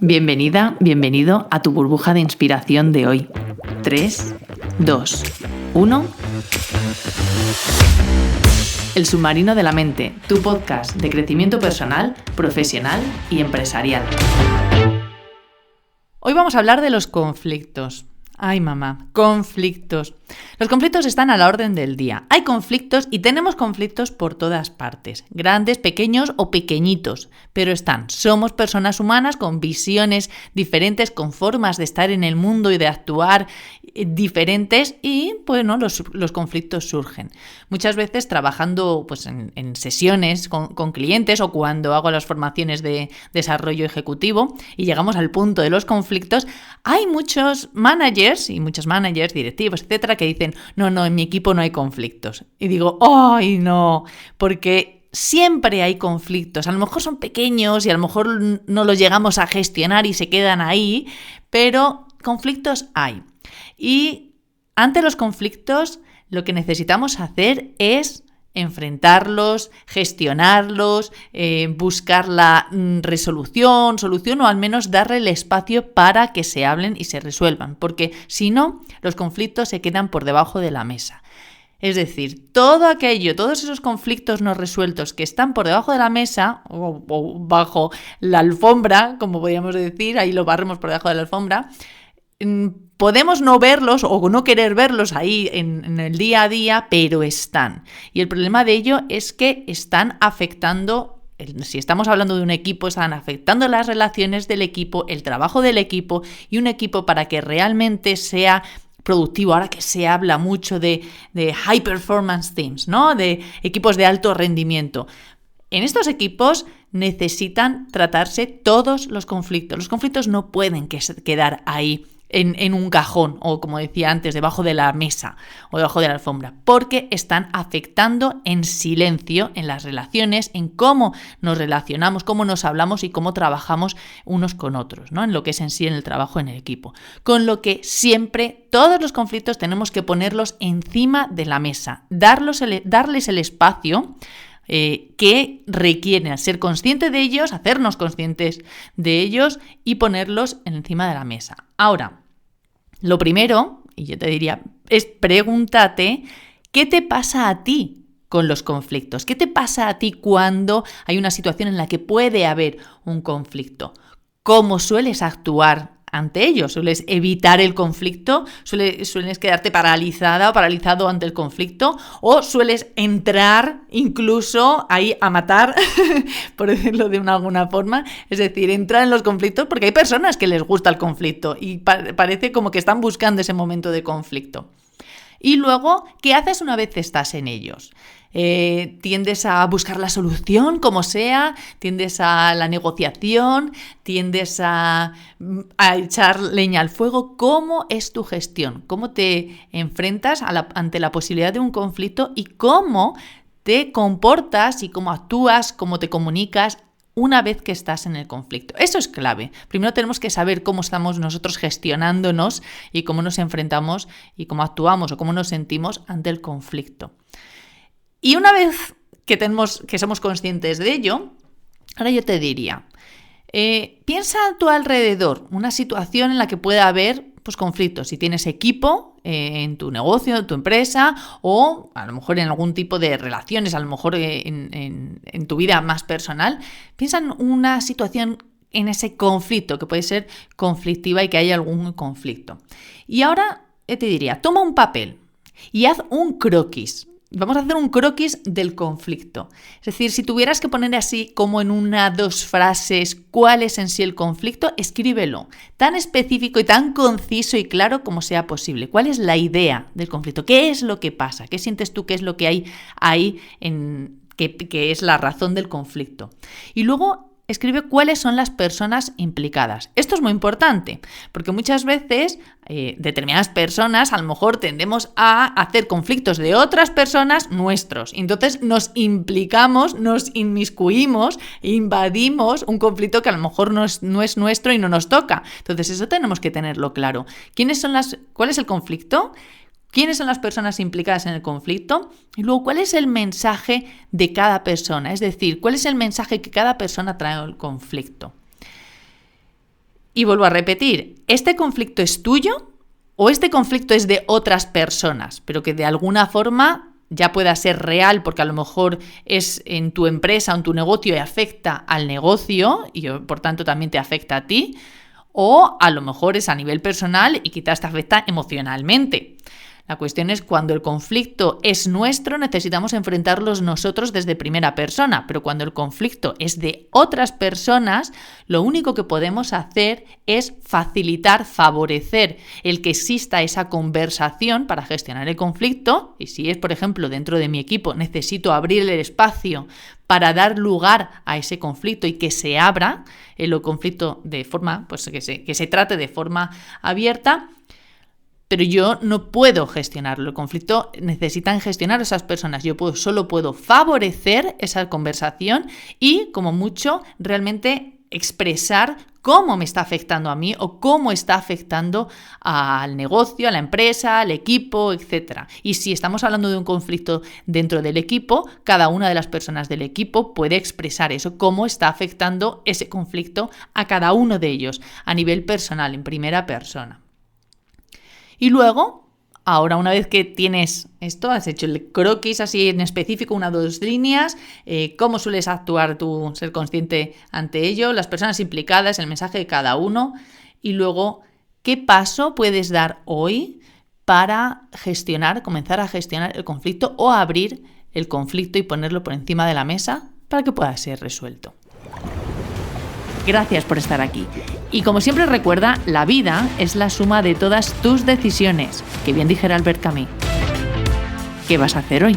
Bienvenida, bienvenido a tu burbuja de inspiración de hoy. 3, 2, 1. El submarino de la mente, tu podcast de crecimiento personal, profesional y empresarial. Hoy vamos a hablar de los conflictos. Ay, mamá, conflictos. Los conflictos están a la orden del día. Hay conflictos y tenemos conflictos por todas partes, grandes, pequeños o pequeñitos, pero están. Somos personas humanas con visiones diferentes, con formas de estar en el mundo y de actuar diferentes y, bueno, los conflictos surgen. Muchas veces trabajando pues, en sesiones con clientes o cuando hago las formaciones de desarrollo ejecutivo y llegamos al punto de los conflictos, hay muchos managers y muchos managers, directivos, etcétera, que dicen, no, en mi equipo no hay conflictos. Y digo, ¡ay, no! Porque siempre hay conflictos. A lo mejor son pequeños y a lo mejor no los llegamos a gestionar y se quedan ahí, pero conflictos hay. Y ante los conflictos, lo que necesitamos hacer es enfrentarlos, gestionarlos, buscar la solución o al menos darle el espacio para que se hablen y se resuelvan, porque si no, los conflictos se quedan por debajo de la mesa. Es decir, todos esos conflictos no resueltos que están por debajo de la mesa o bajo la alfombra, como podríamos decir, ahí lo barremos por debajo de la alfombra, podemos no verlos o no querer verlos ahí en el día a día, pero están. Y el problema de ello es que están afectando, si estamos hablando de un equipo, están afectando las relaciones del equipo, el trabajo del equipo, y un equipo para que realmente sea productivo, ahora que se habla mucho de high performance teams, ¿no? De equipos de alto rendimiento. En estos equipos necesitan tratarse todos los conflictos. Los conflictos no pueden quedar ahí en un cajón o, como decía antes, debajo de la mesa o debajo de la alfombra, porque están afectando en silencio en las relaciones, en cómo nos relacionamos, cómo nos hablamos y cómo trabajamos unos con otros, ¿no? En lo que es en sí en el trabajo en el equipo. Con lo que siempre todos los conflictos tenemos que ponerlos encima de la mesa, darles el espacio que requieren ser conscientes de ellos, hacernos conscientes de ellos y ponerlos encima de la mesa. Ahora, lo primero, y yo te diría, es pregúntate ¿qué te pasa a ti con los conflictos? ¿Qué te pasa a ti cuando hay una situación en la que puede haber un conflicto? ¿Cómo sueles actuar ante ello? ¿Sueles evitar el conflicto? ¿Sueles quedarte paralizada o paralizado ante el conflicto? ¿O sueles entrar incluso ahí a matar, por decirlo de alguna forma? Es decir, entrar en los conflictos, porque hay personas que les gusta el conflicto y parece como que están buscando ese momento de conflicto. Y luego, ¿qué haces una vez estás en ellos? ¿Tiendes a buscar la solución como sea? ¿Tiendes a la negociación? ¿Tiendes a echar leña al fuego? ¿Cómo es tu gestión? ¿Cómo te enfrentas ante la posibilidad de un conflicto? ¿Y cómo te comportas y cómo actúas, cómo te comunicas una vez que estás en el conflicto? Eso es clave. Primero tenemos que saber cómo estamos nosotros gestionándonos y cómo nos enfrentamos y cómo actuamos o cómo nos sentimos ante el conflicto. Y una vez que somos conscientes de ello, ahora yo te diría, piensa a tu alrededor una situación en la que pueda haber pues, conflictos. Si tienes equipo en tu negocio, en tu empresa o a lo mejor en algún tipo de relaciones, a lo mejor en tu vida más personal, piensa en una situación en ese conflicto que puede ser conflictiva y que haya algún conflicto. Y ahora te diría, toma un papel y haz un croquis. Vamos a hacer un croquis del conflicto. Es decir, si tuvieras que poner así como en 2 frases cuál es en sí el conflicto, escríbelo. Tan específico y tan conciso y claro como sea posible. ¿Cuál es la idea del conflicto? ¿Qué es lo que pasa? ¿Qué sientes tú que es lo que hay ahí que es la razón del conflicto? Y luego escribe cuáles son las personas implicadas. Esto es muy importante, porque muchas veces determinadas personas a lo mejor tendemos a hacer conflictos de otras personas nuestros. Entonces nos implicamos, nos inmiscuimos, invadimos un conflicto que a lo mejor no es nuestro y no nos toca. Entonces eso tenemos que tenerlo claro. ¿Cuál es el conflicto? ¿Quiénes son las personas implicadas en el conflicto? Y luego, ¿cuál es el mensaje de cada persona? Es decir, ¿cuál es el mensaje que cada persona trae al conflicto? Y vuelvo a repetir, ¿este conflicto es tuyo o este conflicto es de otras personas? Pero que de alguna forma ya pueda ser real, porque a lo mejor es en tu empresa o en tu negocio y afecta al negocio y por tanto también te afecta a ti, o a lo mejor es a nivel personal y quizás te afecta emocionalmente. La cuestión es cuando el conflicto es nuestro, necesitamos enfrentarlos nosotros desde primera persona, pero cuando el conflicto es de otras personas, lo único que podemos hacer es facilitar, favorecer el que exista esa conversación para gestionar el conflicto. Y si es, por ejemplo, dentro de mi equipo, necesito abrir el espacio para dar lugar a ese conflicto y que se abra el conflicto de forma, pues que se trate de forma abierta. Pero yo no puedo gestionarlo. El conflicto necesitan gestionar esas personas. Yo solo puedo favorecer esa conversación y, como mucho, realmente expresar cómo me está afectando a mí o cómo está afectando al negocio, a la empresa, al equipo, etc. Y si estamos hablando de un conflicto dentro del equipo, cada una de las personas del equipo puede expresar eso, cómo está afectando ese conflicto a cada uno de ellos a nivel personal, en primera persona. Y luego, ahora una vez que tienes esto, has hecho el croquis así en específico, 1 o 2 líneas, cómo sueles actuar tú, ser consciente ante ello, las personas implicadas, el mensaje de cada uno, y luego, ¿qué paso puedes dar hoy para comenzar a gestionar el conflicto o abrir el conflicto y ponerlo por encima de la mesa para que pueda ser resuelto? Gracias por estar aquí. Y como siempre recuerda, la vida es la suma de todas tus decisiones, que bien dijera Albert Camus. ¿Qué vas a hacer hoy?